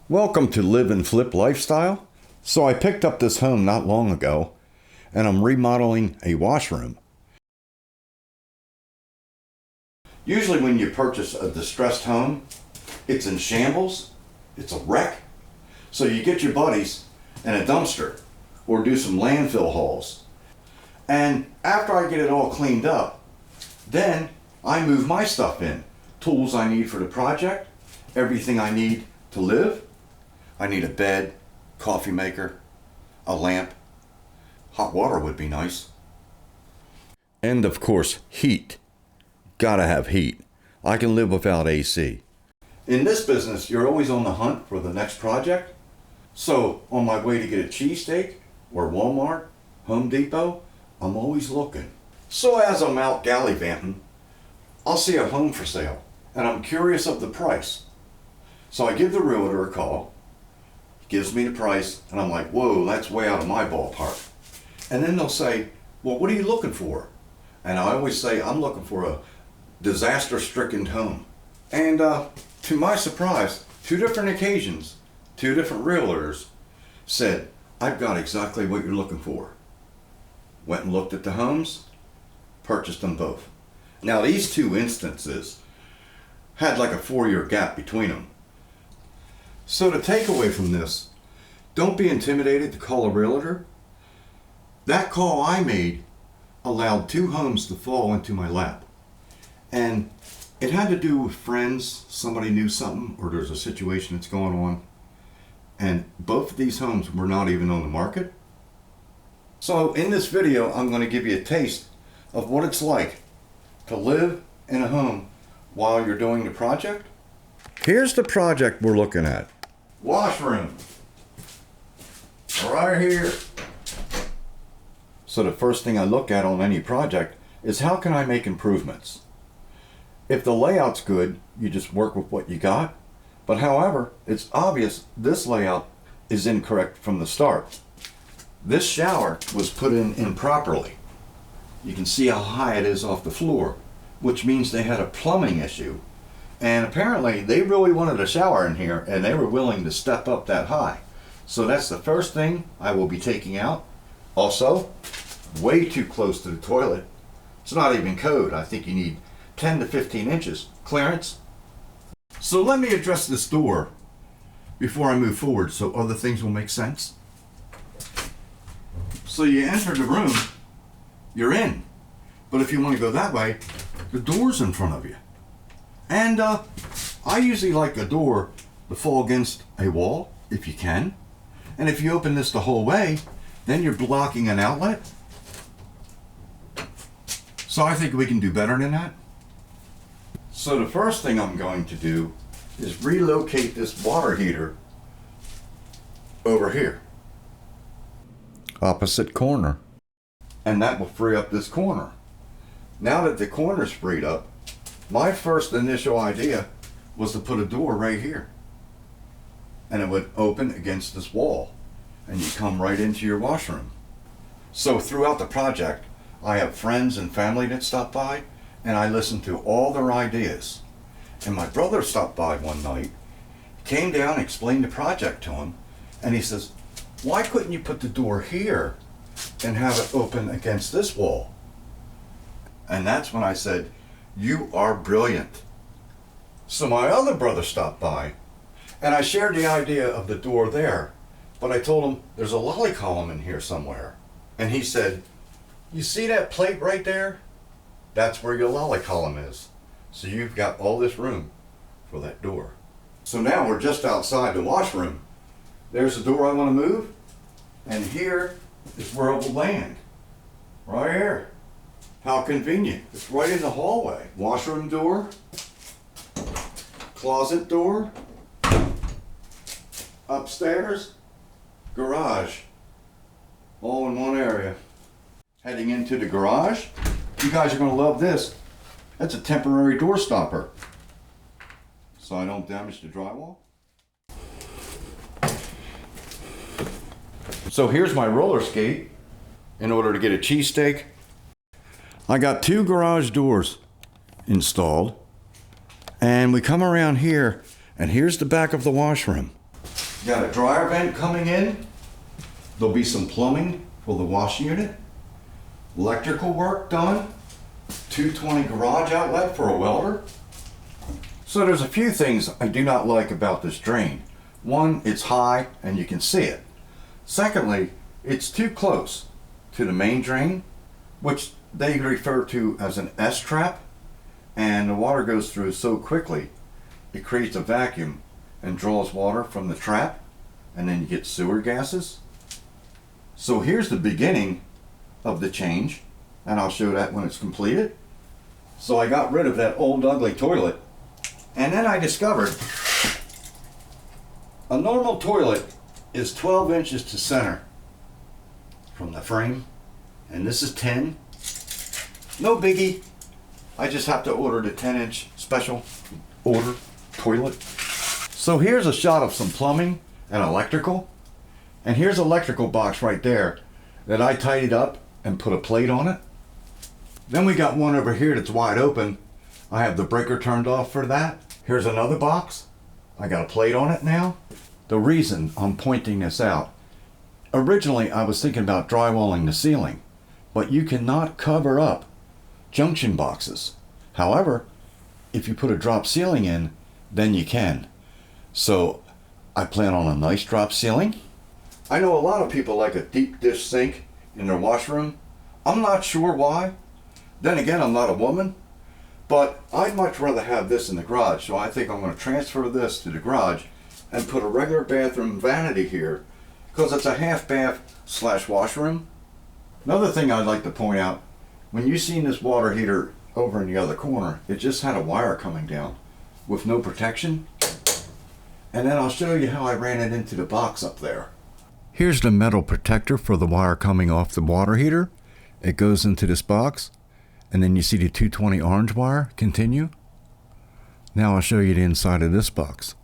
Welcome to Live and Flip Lifestyle. So I picked up this home not long ago and I'm remodeling a washroom. Usually when you purchase a distressed home, it's in shambles, it's a wreck. So you get your buddies and a dumpster or do some landfill hauls. And after I get it all cleaned up, then I move my stuff in. Tools I need for the project, everything I need to live. I need a bed, coffee maker, a lamp. Hot water would be nice. And of course, heat. Gotta have heat. I can live without AC. In this business, you're always on the hunt for the next project. So on my way to get a cheesesteak or Walmart, Home Depot, I'm always looking. So as I'm out gallivanting, I'll see a home for sale and I'm curious of the price. So I give the realtor a call. Gives me the price, and I'm like, whoa, that's way out of my ballpark. And then they'll say, well, what are you looking for? And I always say, I'm looking for a disaster-stricken home. And to my surprise, 2 different occasions, 2 different realtors said, I've got exactly what you're looking for. Went and looked at the homes, purchased them both. Now these 2 instances had like a 4-year gap between them. So the takeaway from this, don't be intimidated to call a realtor. That call I made allowed 2 homes to fall into my lap. And it had to do with friends, somebody knew something, or there's a situation that's going on. And both of these homes were not even on the market. So in this video, I'm going to give you a taste of what it's like to live in a home while you're doing the project. Here's the project we're looking at. Washroom. Right here. So the first thing I look at on any project is how can I make improvements? If the layout's good, you just work with what you got. But however, it's obvious this layout is incorrect from the start. This shower was put in improperly. You can see how high it is off the floor, which means they had a plumbing issue. And apparently they really wanted a shower in here and they were willing to step up that high. So that's the first thing I will be taking out. Also, way too close to the toilet. It's not even code. I think you need 10 to 15 inches clearance. So let me address this door before I move forward so other things will make sense. So you enter the room, you're in. But if you want to go that way, the door's in front of you. And I usually like a door to fall against a wall, if you can. And if you open this the whole way, then you're blocking an outlet. So I think we can do better than that. So the first thing I'm going to do is relocate this water heater over here. Opposite corner. And that will free up this corner. Now that the corner's freed up, my first initial idea was to put a door right here. And it would open against this wall. And you come right into your washroom. So throughout the project, I have friends and family that stop by, and I listen to all their ideas. And my brother stopped by one night, came down, explained the project to him, and he says, why couldn't you put the door here and have it open against this wall? And that's when I said, you are brilliant. So my other brother stopped by, and I shared the idea of the door there, but I told him there's a lolly column in here somewhere. And he said, you see that plate right there? That's where your lolly column is. So you've got all this room for that door. So now we're just outside the washroom. There's the door I want to move, and here is where it will land. Right here. How convenient. It's right in the hallway. Washroom door, closet door, upstairs, garage, all in one area. Heading into the garage, you guys are going to love this. That's a temporary door stopper, so I don't damage the drywall. So here's my roller skate in order to get a cheesesteak. I got 2 garage doors installed, and we come around here, and here's the back of the washroom. Got a dryer vent coming in. There'll be some plumbing for the wash unit. Electrical work done. 220 garage outlet for a welder. So there's a few things I do not like about this drain. One, it's high and you can see it. Secondly, it's too close to the main drain, which they refer to as an S-trap, and the water goes through so quickly it creates a vacuum and draws water from the trap, and then you get sewer gases. So here's the beginning of the change, and I'll show that when it's completed. So I got rid of that old ugly toilet, and then I discovered a normal toilet is 12 inches to center from the frame, and this is 10. No biggie. I just have to order the 10-inch special order toilet. So here's a shot of some plumbing and electrical, and here's an electrical box right there that I tidied up and put a plate on it. Then we got one over here that's wide open. I have the breaker turned off for that. Here's another box. I got a plate on it now. The reason I'm pointing this out, originally I was thinking about drywalling the ceiling, but you cannot cover up junction boxes. However, if you put a drop ceiling in, then you can. So I plan on a nice drop ceiling. I know a lot of people like a deep dish sink in their washroom. I'm not sure why. Then again, I'm not a woman, but I'd much rather have this in the garage. So I think I'm going to transfer this to the garage and put a regular bathroom vanity here, because it's a half bath / washroom. Another thing I'd like to point out, when you seen this water heater over in the other corner, it just had a wire coming down with no protection. And then I'll show you how I ran it into the box up there. Here's the metal protector for the wire coming off the water heater. It goes into this box, and then you see the 220 orange wire continue. Now I'll show you the inside of this box.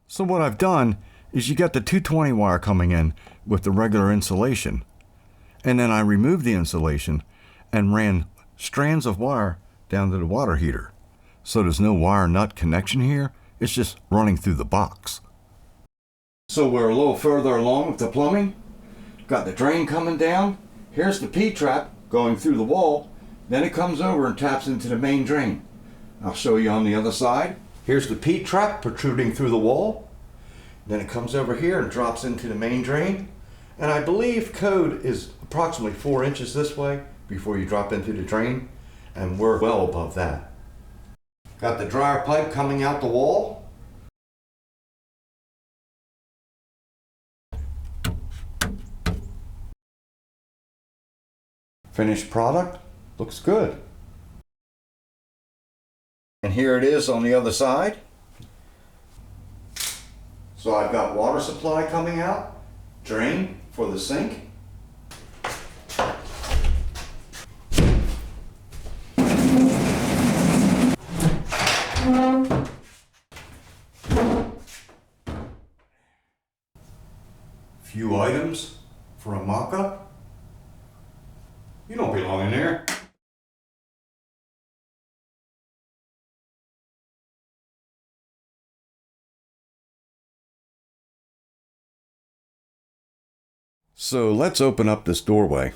So what I've done is you got the 220 wire coming in with the regular insulation, and then I removed the insulation and ran strands of wire down to the water heater. So there's no wire nut connection here, it's just running through the box. So we're a little further along with the plumbing. Got the drain coming down. Here's the P-trap going through the wall. Then it comes over and taps into the main drain. I'll show you on the other side. Here's the P-trap protruding through the wall. Then it comes over here and drops into the main drain. And I believe code is approximately 4 inches this way before you drop into the drain. And we're well above that. Got the dryer pipe coming out the wall. Finished product, looks good. And here it is on the other side. So I've got water supply coming out, drain for the sink. Few items for a mock-up. You don't belong in there. So let's open up this doorway.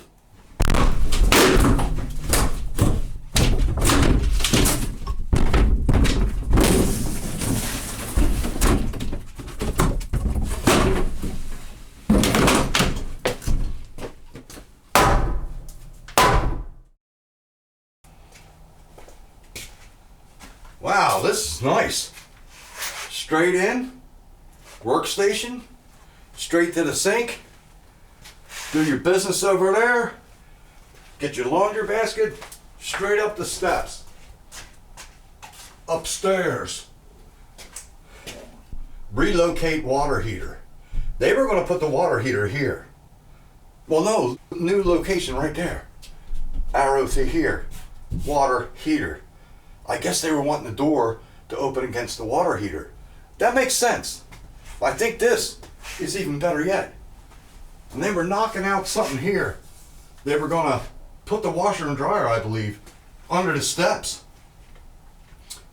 Wow, this is nice. Straight in, workstation, straight to the sink. Do your business over there. Get your laundry basket, straight up the steps. Upstairs. Relocate water heater. They were going to put the water heater here. Well, no, new location right there. Arrow to here. Water heater. I guess they were wanting the door to open against the water heater. That makes sense. I think this is even better yet. And they were knocking out something here. They were going to put the washer and dryer, I believe, under the steps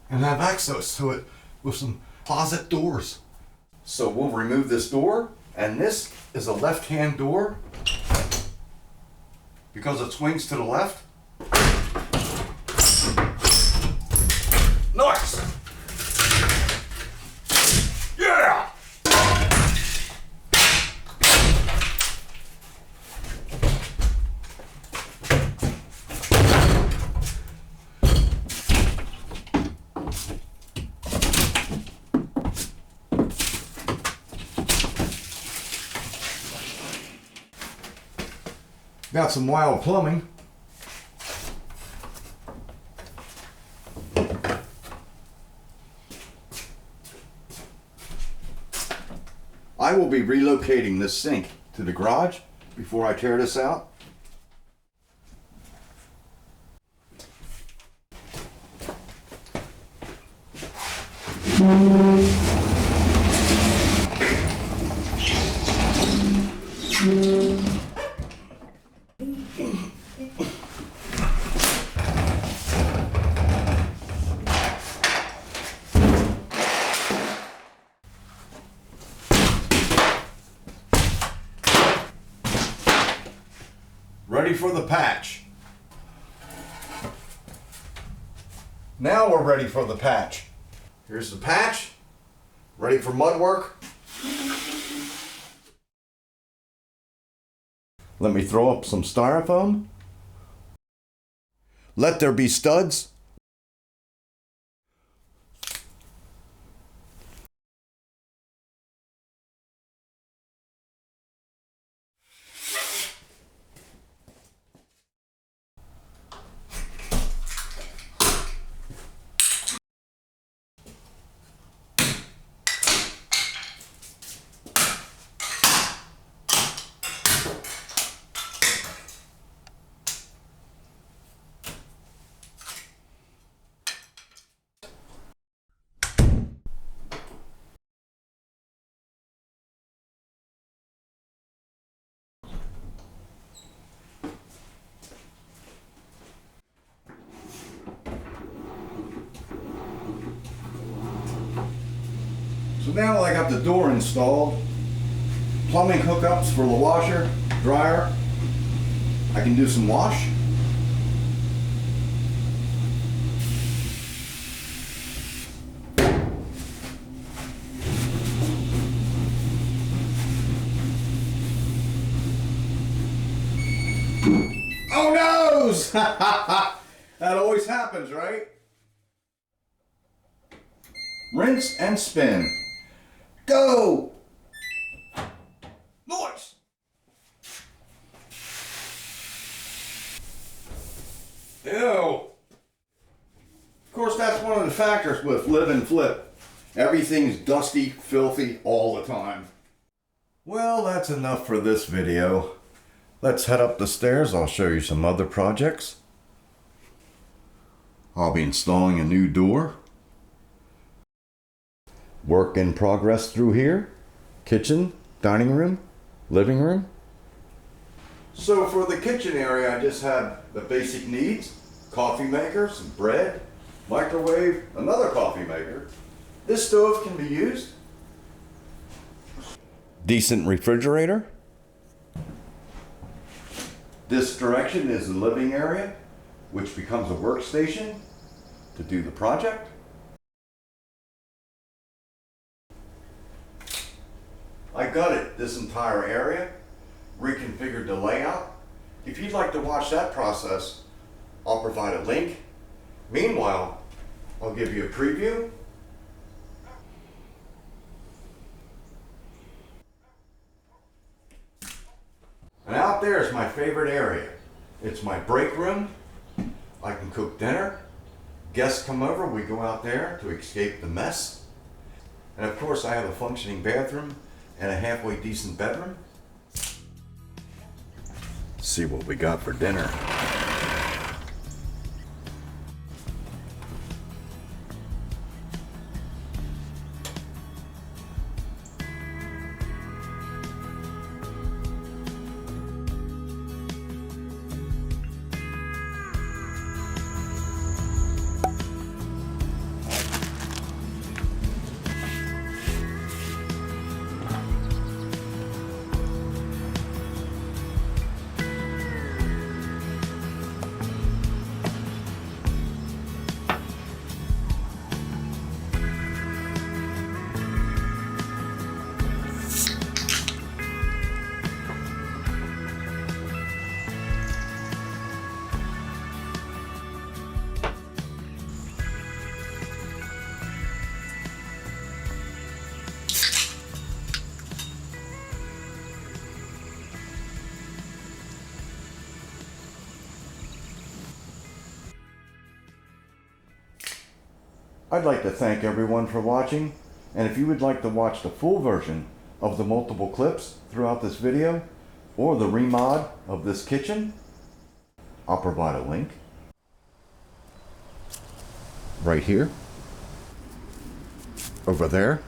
and have access to it with some closet doors. So we'll remove this door, and this is a left-hand door. Because it swings to the left. Nice! Yeah! Got some wild plumbing. I will be relocating this sink to the garage before I tear this out. Ready for the patch. Now we're ready for the patch. Here's the patch. Ready for mud work. Let me throw up some styrofoam. Let there be studs. So now I got the door installed, plumbing hookups for the washer, dryer. I can do some wash. Oh noes! That always happens, right? Rinse and spin. Go! Noise! Ew! Of course, that's one of the factors with live and flip. Everything's dusty, filthy all the time. Well, that's enough for this video. Let's head up the stairs. I'll show you some other projects. I'll be installing a new door. Work in progress through here. Kitchen, dining room, living room. So for the kitchen area, I just have the basic needs. Coffee maker, some bread, microwave, another coffee maker. This stove can be used. Decent refrigerator. This direction is the living area, which becomes a workstation to do the project. I gutted this entire area, reconfigured the layout. If you'd like to watch that process, I'll provide a link. Meanwhile, I'll give you a preview. And out there is my favorite area. It's my break room. I can cook dinner. Guests come over, we go out there to escape the mess. And of course, I have a functioning bathroom and a halfway decent bedroom. See what we got for dinner. I'd like to thank everyone for watching, and if you would like to watch the full version of the multiple clips throughout this video, or the remod of this kitchen, I'll provide a link right here, over there,